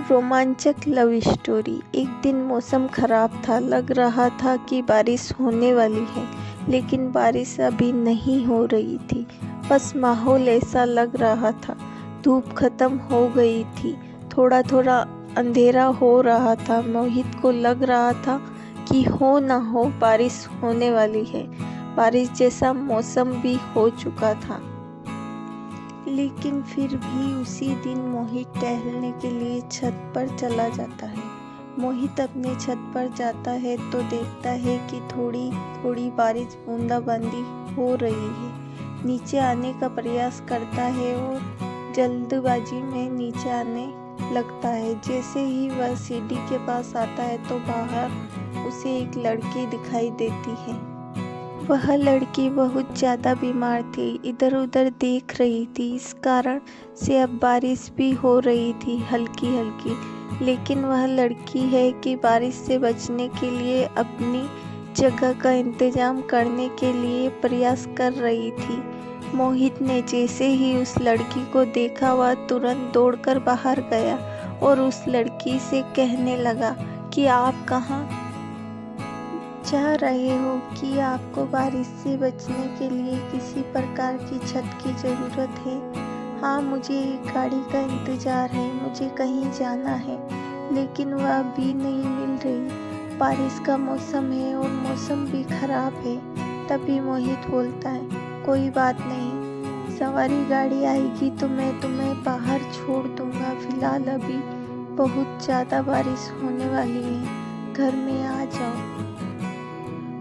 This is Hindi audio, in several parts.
रोमांचक लव स्टोरी। एक दिन मौसम खराब था, लग रहा था कि बारिश होने वाली है, लेकिन बारिश अभी नहीं हो रही थी। बस माहौल ऐसा लग रहा था। धूप खत्म हो गई थी, थोड़ा थोड़ा अंधेरा हो रहा था। मोहित को लग रहा था कि हो ना हो बारिश होने वाली है। बारिश जैसा मौसम भी हो चुका था, लेकिन फिर भी उसी दिन मोहित टहलने के लिए छत पर चला जाता है। मोहित अपने छत पर जाता है तो देखता है कि थोड़ी थोड़ी बारिश बूंदाबांदी हो रही है। नीचे आने का प्रयास करता है और जल्दबाजी में नीचे आने लगता है। जैसे ही वह सीढ़ी के पास आता है तो बाहर उसे एक लड़की दिखाई देती है। वह लड़की बहुत ज़्यादा बीमार थी, इधर उधर देख रही थी। इस कारण से अब बारिश भी हो रही थी, हल्की हल्की। लेकिन वह लड़की है कि बारिश से बचने के लिए अपनी जगह का इंतजाम करने के लिए प्रयास कर रही थी। मोहित ने जैसे ही उस लड़की को देखा, वह तुरंत दौड़कर बाहर गया और उस लड़की से कहने लगा कि आप कहाँ जा रहे हो, कि आपको बारिश से बचने के लिए किसी प्रकार की छत की ज़रूरत है। हाँ, मुझे एक गाड़ी का इंतज़ार है, मुझे कहीं जाना है, लेकिन वह भी नहीं मिल रही। बारिश का मौसम है और मौसम भी ख़राब है। तभी मोहित बोलता है, कोई बात नहीं, सवारी गाड़ी आएगी तो मैं तुम्हें बाहर छोड़ दूँगा। फ़िलहाल अभी बहुत ज़्यादा बारिश होने वाली है, घर में आ जाओ।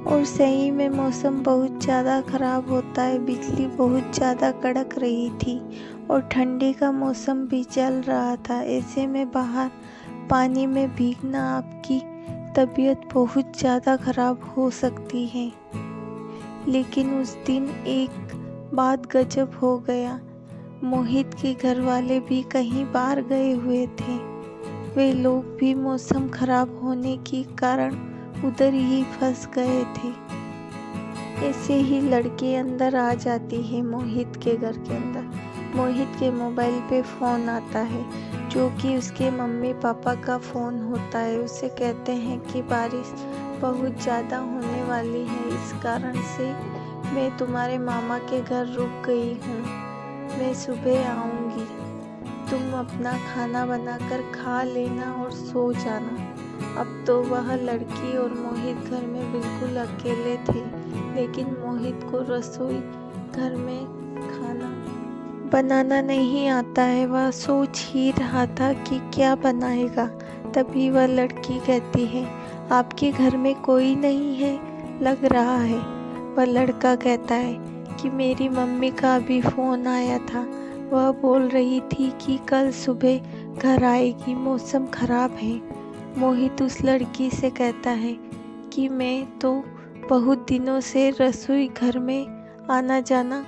और सही में मौसम बहुत ज़्यादा ख़राब होता है। बिजली बहुत ज़्यादा कड़क रही थी और ठंडी का मौसम भी चल रहा था। ऐसे में बाहर पानी में भीगना आपकी तबीयत बहुत ज़्यादा ख़राब हो सकती है। लेकिन उस दिन एक बात गजब हो गया। मोहित के घर वाले भी कहीं बाहर गए हुए थे। वे लोग भी मौसम ख़राब होने के कारण उधर ही फंस गए थे। ऐसे ही लड़की अंदर आ जाती है मोहित के घर के अंदर। मोहित के मोबाइल पे फ़ोन आता है, जो कि उसके मम्मी पापा का फ़ोन होता है। उसे कहते हैं कि बारिश बहुत ज़्यादा होने वाली है, इस कारण से मैं तुम्हारे मामा के घर रुक गई हूँ। मैं सुबह आऊँगी, तुम अपना खाना बनाकर खा लेना और सो जाना। अब तो वह लड़की और मोहित घर में बिल्कुल अकेले थे, लेकिन मोहित को रसोई घर में खाना बनाना नहीं आता है। वह सोच ही रहा था कि क्या बनाएगा। तभी वह लड़की कहती है, आपके घर में कोई नहीं है लग रहा है। वह लड़का कहता है कि मेरी मम्मी का अभी फ़ोन आया था, वह बोल रही थी कि कल सुबह घर आएगी, मौसम ख़राब है। मोहित उस लड़की से कहता है कि मैं तो बहुत दिनों से रसोई घर में आना जाना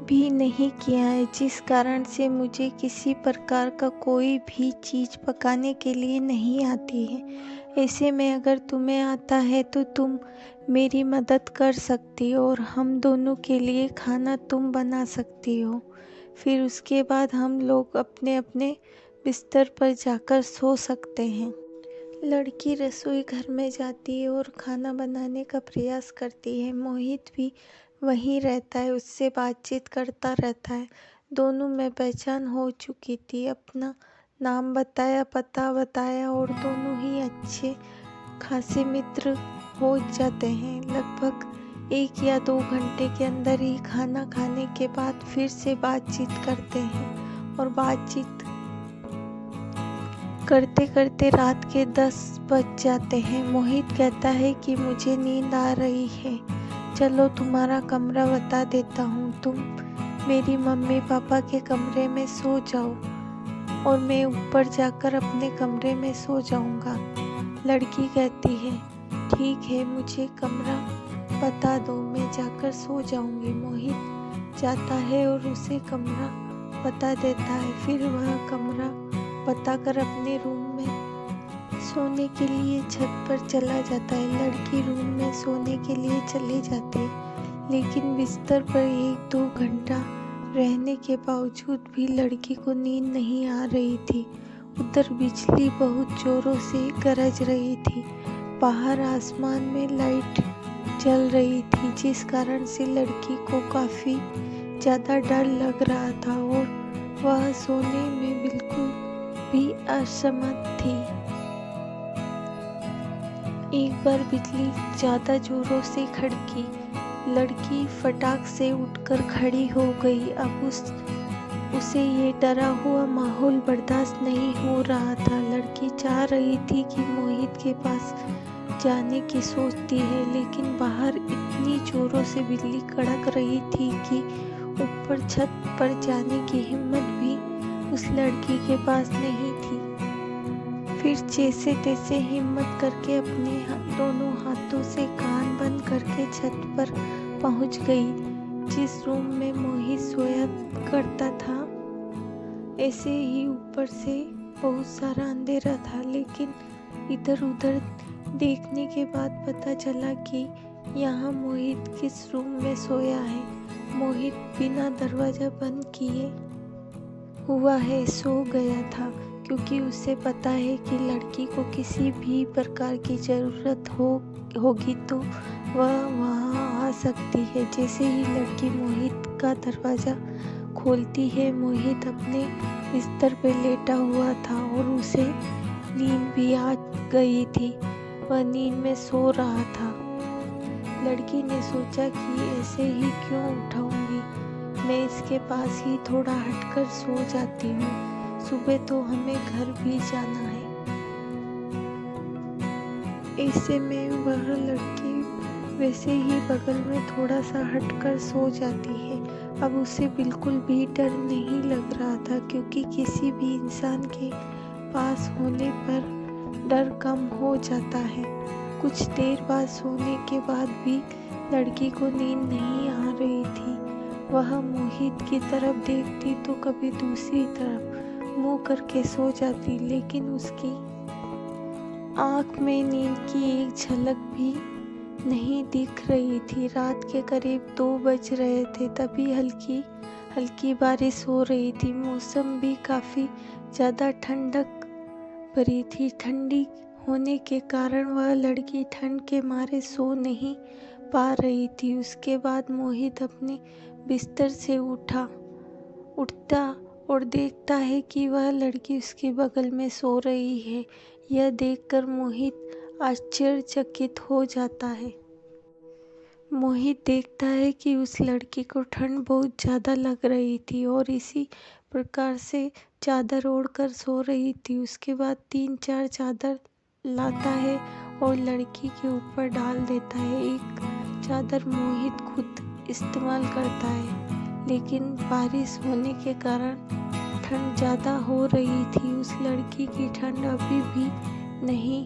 भी नहीं किया है, जिस कारण से मुझे किसी प्रकार का कोई भी चीज़ पकाने के लिए नहीं आती है। ऐसे में अगर तुम्हें आता है तो तुम मेरी मदद कर सकती हो और हम दोनों के लिए खाना तुम बना सकती हो। फिर उसके बाद हम लोग अपने अपने बिस्तर पर जाकर सो सकते हैं। लड़की रसोई घर में जाती है और खाना बनाने का प्रयास करती है। मोहित भी वहीं रहता है, उससे बातचीत करता रहता है। दोनों में पहचान हो चुकी थी। अपना नाम बताया, पता बताया और दोनों ही अच्छे खासे मित्र हो जाते हैं। लगभग 1 या 2 घंटे के अंदर ही खाना खाने के बाद फिर से बातचीत करते हैं और बातचीत करते करते रात के 10 बज जाते हैं। मोहित कहता है कि मुझे नींद आ रही है, चलो तुम्हारा कमरा बता देता हूँ, तुम मेरी मम्मी पापा के कमरे में सो जाओ और मैं ऊपर जाकर अपने कमरे में सो जाऊँगा। लड़की कहती है, ठीक है, मुझे कमरा बता दो, मैं जाकर सो जाऊँगी। मोहित जाता है और उसे कमरा बता देता है। फिर वह कमरा बताकर अपने रूम में सोने के लिए छत पर चला जाता है। लड़की रूम में सोने के लिए चली जाती है, लेकिन बिस्तर पर 1-2 घंटा रहने के बावजूद भी लड़की को नींद नहीं आ रही थी उधर बिजली बहुत जोरों से गरज रही थी। बाहर आसमान में लाइट जल रही थी, जिस कारण से लड़की को काफ़ी ज़्यादा डर लग रहा था और वह सोने में बिल्कुल भी असमर्थ थी। एक बार बिजली ज़्यादा जोरों से खड़की। लड़की फटाक से उठकर खड़ी हो गई। अब उसे ये डरा हुआ माहौल बर्दाश्त नहीं हो रहा था। लड़की चाह रही थी कि मोहित के पास जाने की सोचती है, लेकिन बाहर इतनी जोरों से बिजली कड़क रही थी कि ऊपर छत पर जाने की हिम्मत भी उस लड़की के पास नहीं थी। फिर जैसे तैसे हिम्मत करके अपने दोनों हाथों से कान बंद करके छत पर पहुंच गई। जिस रूम में मोहित सोया करता था, ऐसे ही ऊपर से बहुत सारा अंधेरा था, लेकिन इधर उधर देखने के बाद पता चला कि यहाँ मोहित किस रूम में सोया है। मोहित बिना दरवाज़ा बंद किए हुआ है सो गया था, क्योंकि उसे पता है कि लड़की को किसी भी प्रकार की ज़रूरत होगी तो वह वहाँ आ सकती है। जैसे ही लड़की मोहित का दरवाज़ा खोलती है, मोहित अपने बिस्तर पर लेटा हुआ था और उसे नींद भी आ गई थी। वह नींद में सो रहा था। लड़की ने सोचा कि ऐसे ही क्यों उठाऊंगी, मैं इसके पास ही थोड़ा हटकर सो जाती हूँ, सुबह तो हमें घर भी जाना है। ऐसे में वह लड़की वैसे ही बगल में थोड़ा सा हटकर सो जाती है। अब उसे बिल्कुल भी डर नहीं लग रहा था, क्योंकि किसी भी इंसान के पास होने पर डर कम हो जाता है। कुछ देर बाद सोने के बाद भी लड़की को नींद नहीं आ रही थी। वह मोहित की तरफ देखती तो कभी दूसरी तरफ मुंह करके सो जाती, लेकिन उसकी आँख में नींद की एक झलक भी नहीं दिख रही थी। रात के करीब 2 बज रहे थे, तभी हल्की हल्की बारिश हो रही थी। मौसम भी काफ़ी ज़्यादा ठंडक भरी थी। ठंडी होने के कारण वह लड़की ठंड के मारे सो नहीं पा रही थी। उसके बाद मोहित अपने बिस्तर से उठता और देखता है कि वह लड़की उसके बगल में सो रही है। यह देखकर मोहित आश्चर्यचकित हो जाता है। मोहित देखता है कि उस लड़की को ठंड बहुत ज़्यादा लग रही थी और इसी प्रकार से चादर ओढ़कर सो रही थी। उसके बाद 3-4 चादर लाता है और लड़की के ऊपर डाल देता है। एक चादर मोहित खुद इस्तेमाल करता है, लेकिन बारिश होने के कारण ठंड ज़्यादा हो रही थी। उस लड़की की ठंड अभी भी नहीं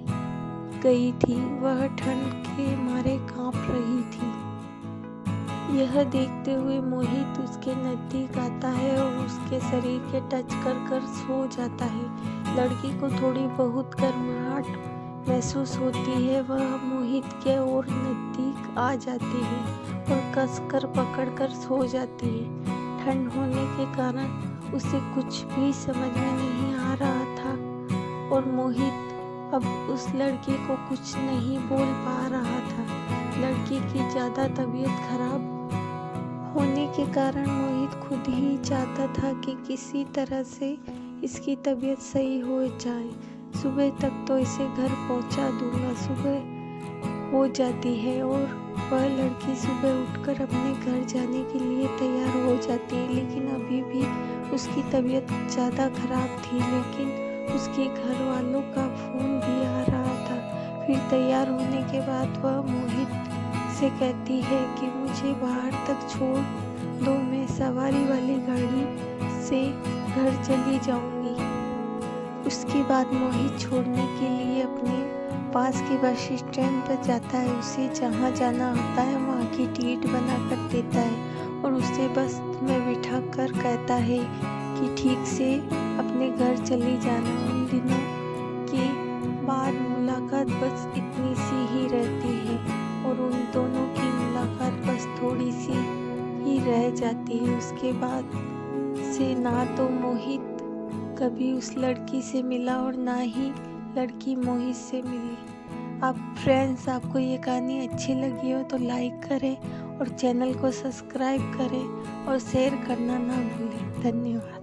गई थी, वह ठंड के मारे कांप रही थी। यह देखते हुए मोहित उसके नज़दीक आता है और उसके शरीर के टच कर सो जाता है। लड़की को थोड़ी बहुत गर्माहट महसूस होती है। वह मोहित के और नज़दीक आ जाती है और कसकर पकड़कर सो जाती है। ठंड होने के कारण उसे कुछ भी समझ में नहीं आ रहा था और मोहित अब उस लड़की को कुछ नहीं बोल पा रहा था। लड़की की ज़्यादा तबीयत खराब होने के कारण मोहित खुद ही चाहता था कि किसी तरह से इसकी तबीयत सही हो जाए। सुबह तक तो इसे घर पहुंचा दूंगा। सुबह हो जाती है और वह लड़की सुबह उठकर अपने घर जाने के लिए तैयार हो जाती है, लेकिन अभी भी उसकी तबीयत ज़्यादा खराब थी। लेकिन उसके घर वालों का फ़ोन भी आ रहा था। फिर तैयार होने के बाद वह मोहित से कहती है कि मुझे बाहर तक छोड़ दो, मैं सवारी वाली गाड़ी से घर चली जाऊंगी। उसके बाद मोहित छोड़ने के लिए अपने पास के बस स्टैंड पर जाता है। उसे जहाँ जाना होता है वहाँ की टिकट बना कर देता है और उसे बस में बिठा कर कहता है कि ठीक से अपने घर चली जाना। उन दिनों के बाद मुलाकात बस इतनी सी ही रहती है और उन दोनों की मुलाकात बस थोड़ी सी ही रह जाती है। उसके बाद से ना तो मोहित कभी उस लड़की से मिला और ना ही लड़की मोहित से मिली। आप फ्रेंड्स, आपको ये कहानी अच्छी लगी हो तो लाइक करें और चैनल को सब्सक्राइब करें और शेयर करना ना भूलें। धन्यवाद।